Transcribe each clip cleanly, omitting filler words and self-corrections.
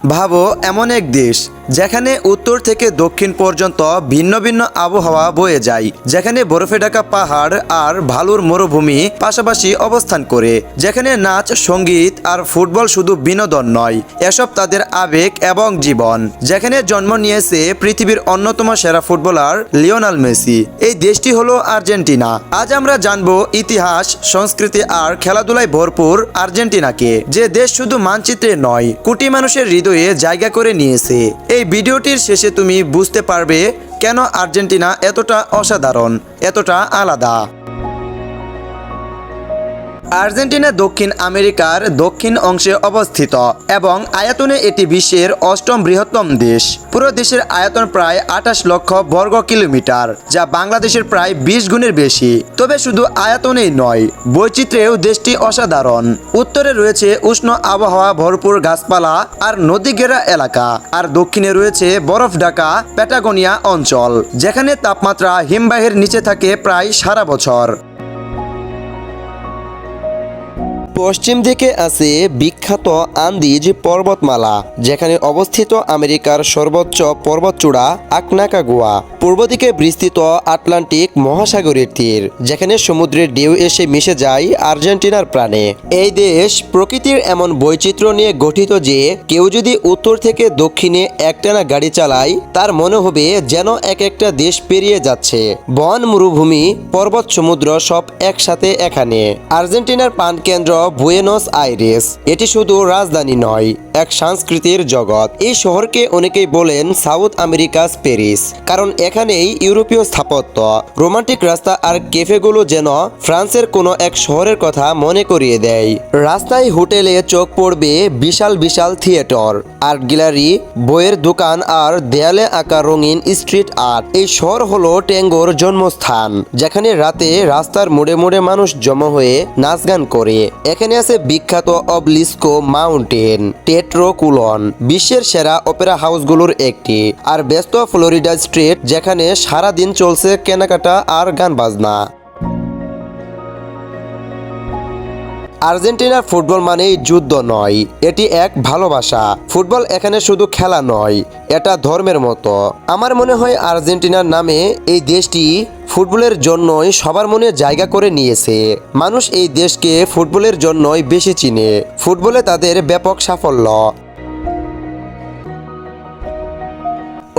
ভাবো এমন এক দেশ যেখানে উত্তর থেকে দক্ষিণ পর্যন্ত ভিন্ন ভিন্ন আবহাওয়া বয়ে যায়, যেখানে বরফে ঢাকা পাহাড় আর ভালুর মরুভূমি পাশাপাশি অবস্থান করে, যেখানে নাচ, সঙ্গীত আর ফুটবল শুধু বিনোদন নয়, এসব তাদের আবেগ এবং জীবন, যেখানে জন্ম নিয়েছে পৃথিবীর অন্যতম সেরা ফুটবলার লিওনেল মেসি। এই দেশটি হলো আর্জেন্টিনা। আজ আমরা জানবো ইতিহাস, সংস্কৃতি আর খেলাধুলায় ভরপুর আর্জেন্টিনাকে, যে দেশ শুধু মানচিত্রে নয়, কোটি মানুষের হৃদয়ে জায়গা করে নিয়েছে। এই ভিডিওটির শেষে তুমি বুঝতে পারবে কেন আর্জেন্টিনা এতটা অসাধারণ, এতটা আলাদা। আর্জেন্টিনা দক্ষিণ আমেরিকার দক্ষিণ অংশে অবস্থিত এবং আয়তনে এটি বিশ্বের অষ্টম বৃহত্তম দেশ। পুরো দেশের আয়তন প্রায় 28 লক্ষ বর্গ কিলোমিটার, যা বাংলাদেশের প্রায় 20 গুণের বেশি। তবে শুধু আয়তনেই নয়, বৈচিত্র্যেও দেশটি অসাধারণ। উত্তরে রয়েছে উষ্ণ আবহাওয়া, ভরপুর গাছপালা আর নদী ঘেরা এলাকা, আর দক্ষিণে রয়েছে বরফ ঢাকা প্যাটাগোনিয়া অঞ্চল, যেখানে তাপমাত্রা হিমবাহের নিচে থাকে প্রায় সারা বছর। পশ্চিম দিকে আছে বিখ্যাত আন্দিজ পর্বতমালা, যেখানে অবস্থিত আমেরিকার সর্বোচ্চ পর্বতচূড়া আকনাকাগুয়া। পূর্ব দিকে বিস্তৃত আটলান্টিক মহাসাগরের তীর, যেখানে সমুদ্রের ঢেউ এসে মিশে যায় আর্জেন্টিনার প্রাণে। এই দেশ প্রকৃতির এমন বৈচিত্র্য নিয়ে গঠিত যে কেউ যদি উত্তর থেকে দক্ষিণে একটানা গাড়ি চালায়, তার মনে হবে যেন এক একটা দেশ পেরিয়ে যাচ্ছে। বন, মরুভূমি, পর্বত, সমুদ্র সব একসাথে এখানে। আর্জেন্টিনার প্রাণকেন্দ্র বুয়েনোস আইরেস। এটি শুধু রাজধানী নয়, এক সাংস্কৃতির জগৎ। এই শহরকে অনেকেই বলেন সাউথ আমেরিকাস প্যারিস, কারণ এখানেই ইউরোপীয় স্থাপত্য, রোমান্টিক রাস্তা আর ক্যাফেগুলো যেন ফ্রান্সের কোনো এক শহরের কথা মনে করিয়ে দেয়। রাস্তায়, হোটেলে চোখ পড়বে বিশাল বিশাল থিয়েটার, আর্ট গ্যালারি, বইয়ের দোকান আর দেয়ালে আঁকা রঙিন স্ট্রিট আর্ট। এই শহর হলো ট্যাঙ্গোর জন্মস্থান, যেখানে রাতে রাস্তার মোড়ে মোড়ে মানুষ জমা হয়ে নাচ গান করে। এখানে আছে বিখ্যাত অবলিস্কো মাউন্টেন, টেট্রো কুলন, বিশ্বের সেরা অপেরা হাউসগুলোর একটি, আর ব্যস্ত ফ্লোরিডা স্ট্রিট, যেখানে সারা দিন চলছে কেনাকাটা আর গান বাজনা। আর্জেন্টিনার ফুটবল মানেই যুদ্ধ নয়, এটি এক ভালোবাসা। ফুটবল এখানে শুধু খেলা নয়, এটা ধর্মের মতো। আমার মনে হয় আর্জেন্টিনার নামে এই দেশটি ফুটবলের জন্যই সবার মনে জায়গা করে নিয়েছে। মানুষ এই দেশকে ফুটবলের জন্যই বেশি চিনে, ফুটবলে তাদের ব্যাপক সাফল্য।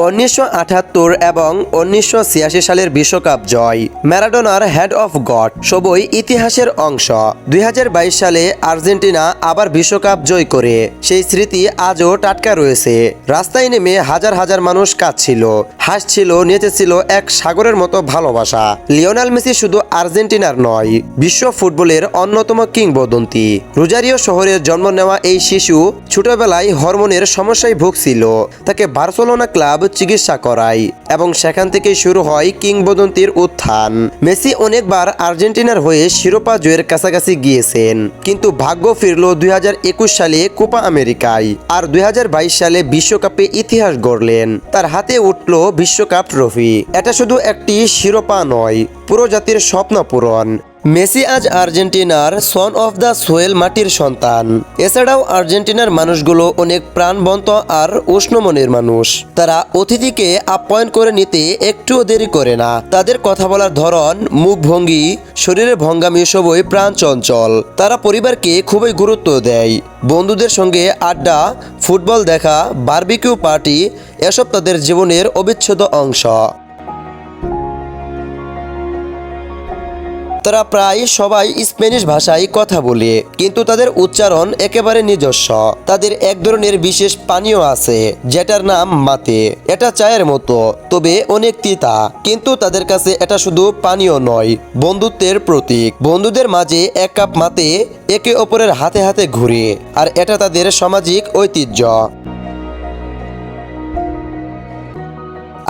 1978 এবং 1986 সালের বিশ্বকাপ জয়, ম্যারাডোনার হেড অফ গড সবই ইতিহাসের অংশ। 2022 সালে আর্জেন্টিনা আবার বিশ্বকাপ জয় করে সেই স্মৃতি আজও টাটকা রয়েছে। রাস্তায় নেমে হাজার হাজার মানুষ কাঁদছিল, হাসছিল, নেচেছিল এক সাগরের মতো ভালোবাসা। লিওনেল মেসি শুধু আর্জেন্টিনার নয়, বিশ্ব ফুটবলের অন্যতম কিংবদন্তি। রোজারিও শহরে জন্ম নেওয়া এই শিশু ছোটবেলায় হরমোনের সমস্যায় ভুগছিল। তাকে বার্সেলোনা ক্লাব চিকিৎসা করায় এবং সেখান থেকে শুরু হয় কিংবদন্তির উত্থান। মেসি অনেকবার আর্জেন্টিনার হয়ে শিরোপা জয়ের কাছাকাছি গিয়েছেন, কিন্তু ভাগ্য ফিরল 2021 সালে কোপা আমেরিকায়, আর 2022 সালে বিশ্বকাপে ইতিহাস গড়লেন। তার হাতে উঠল বিশ্বকাপ ট্রফি। এটা শুধু একটি শিরোপা নয়, পুরো জাতির স্বপ্ন পূরণ। মেসি আজ আর্জেন্টিনার সন অফ দ্য সোয়েল মাটির সন্তান। এছাড়াও আর্জেন্টিনার মানুষগুলো অনেক প্রাণবন্ত আর উষ্ণ মনের মানুষ। তারা অতিথিকে আপ্যায়ন করে নিতে একটুও দেরি করে না। তাদের কথা বলার ধরন, মুখভঙ্গি, শরীরের ভঙ্গামি সবই প্রাণ চঞ্চল। তারা পরিবারকে খুবই গুরুত্ব দেয়। বন্ধুদের সঙ্গে আড্ডা, ফুটবল দেখা, বারবিকিউ পার্টি, এসব তাদের জীবনের অবিচ্ছেদ্য অংশ। তারা প্রায় সবাই স্প্যানিশ ভাষায় কথা বলে, কিন্তু তাদের উচ্চারণ একেবারে নিজস্ব। তাদের এক ধরনের বিশেষ পানীয় আছে, যেটার নাম মাতে। এটা চায়ের মতো, তবে অনেক তিতা, কিন্তু তাদের কাছে এটা শুধু পানীয় নয়, বন্ধুত্বের প্রতীক। বন্ধুদের মাঝে এক কাপ মাতে একে অপরের হাতে হাতে ঘুরে, আর এটা তাদের সামাজিক ঐতিহ্য।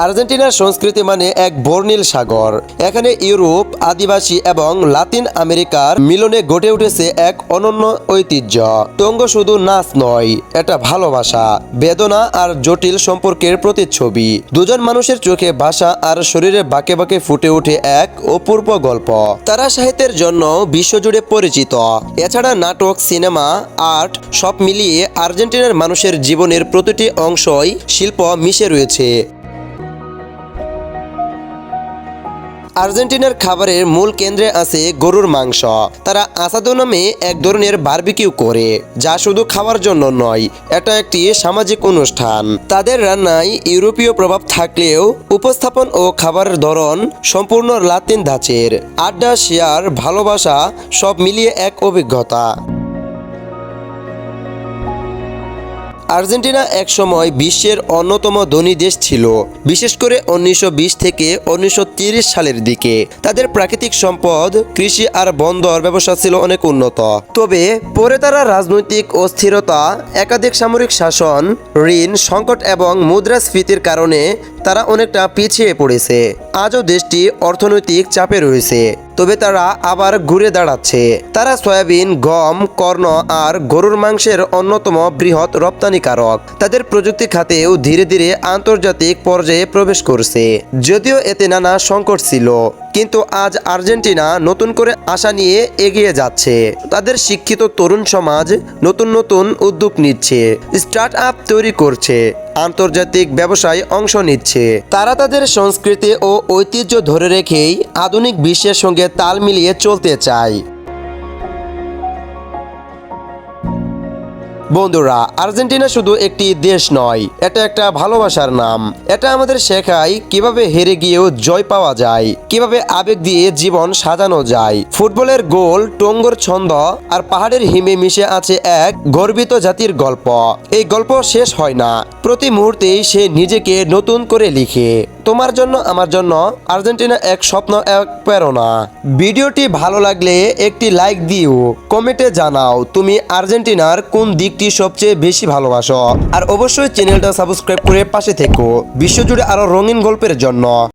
আর্জেন্টিনার সংস্কৃতি মানে এক বর্ণিল সাগর। এখানে ইউরোপ, আদিবাসী এবং লাতিন আমেরিকার মিলনে গড়ে উঠেছে এক অনন্য ঐতিহ্য। টঙ্গো শুধু নাচ নয়, এটা ভালোবাসা, বেদনা আর জটিল সম্পর্কের প্রতিচ্ছবি। দুজন মানুষের চোখে ভাষা আর শরীরে বাঁকে বাঁকে ফুটে ওঠে এক অপূর্ব গল্প। তারা সাহিত্যের জন্য বিশ্বজুড়ে পরিচিত। এছাড়া নাটক, সিনেমা, আর্ট সব মিলিয়ে আর্জেন্টিনার মানুষের জীবনের প্রতিটি অংশই শিল্প মিশে রয়েছে। আর্জেন্টিনার খাবারের মূল কেন্দ্রে আছে গরুর মাংস। তারা আসাদো নামে এক ধরনের বারবিকিউ করে, যা শুধু খাওয়ার জন্য নয়, এটা একটি সামাজিক অনুষ্ঠান। তাদের রান্নায় ইউরোপীয় প্রভাব থাকলেও উপস্থাপন ও খাবারের ধরন সম্পূর্ণ লাতিন ধাঁচের। আড্ডা, শেয়ার, ভালোবাসা সব মিলিয়ে এক অভিজ্ঞতা। আর্জেন্টিনা একসময় বিশ্বের অন্যতম ধনী দেশ ছিল, বিশেষ করে 1920 থেকে 1930 সালের দিকে। তাদের প্রাকৃতিক সম্পদ, কৃষি আর বন্দর ব্যবসা ছিল অনেক উন্নত। তবে পরে তারা রাজনৈতিক অস্থিরতা, একাধিক সামরিক শাসন, ঋণ সংকট এবং মুদ্রাস্ফীতির কারণে তারা অনেকটা পিছিয়ে পড়েছে। আজও দেশটি অর্থনৈতিক চাপে রয়েছে, তবে তারা আবার ঘুরে দাঁড়াচ্ছে। তারা সয়াবিন, গম, কর্ন আর গরুর মাংসের অন্যতম বৃহৎ রপ্তানিকারক। তাদের প্রযুক্তি খাতেও ধীরে ধীরে আন্তর্জাতিক পর্যায়ে প্রবেশ করছে। যদিও এতে নানা সংকট ছিল, কিন্তু আজ আর্জেন্টিনা নতুন করে আশা নিয়ে এগিয়ে যাচ্ছে। তাদের শিক্ষিত তরুণ সমাজ নতুন নতুন উদ্যোগ নিচ্ছে, স্টার্ট আপ তৈরি করছে, আন্তর্জাতিক ব্যবসায় অংশ নিচ্ছে। তারা তাদের সংস্কৃতি ও ঐতিহ্য ধরে রেখেই আধুনিক বিশ্বের সঙ্গে তাল মিলিয়ে চলতে চায়। বন্ধুরা, আর্জেন্টিনা শুধু একটি দেশ নয়, এটা একটা ভালোবাসার নাম। এটা আমাদের শেখায় কিভাবে হেরে গিয়েও জয় পাওয়া যায়, কিভাবে আবেগ দিয়ে জীবন সাজানো যায়। ফুটবলের গোল, টঙ্গোর ছন্দ আর পাহাড়ের হিমে মিশে আছে এক গর্বিত জাতির গল্প। এই গল্প শেষ হয় না, প্রতি মুহূর্তেই সে নিজেকে নতুন করে লিখে। তোমার জন্য, আমার জন্য আর্জেন্টিনা এক স্বপ্ন, এক প্রেরণা। ভিডিওটি ভালো লাগলে একটি লাইক দিও, কমেন্টে জানাও তুমি আর্জেন্টিনার কোন দিকটি সবচেয়ে বেশি ভালোবাসো। আর অবশ্যই চ্যানেলটা সাবস্ক্রাইব করে পাশে থেকো বিশ্বজুড়ে আরো রঙিন গল্পের জন্য।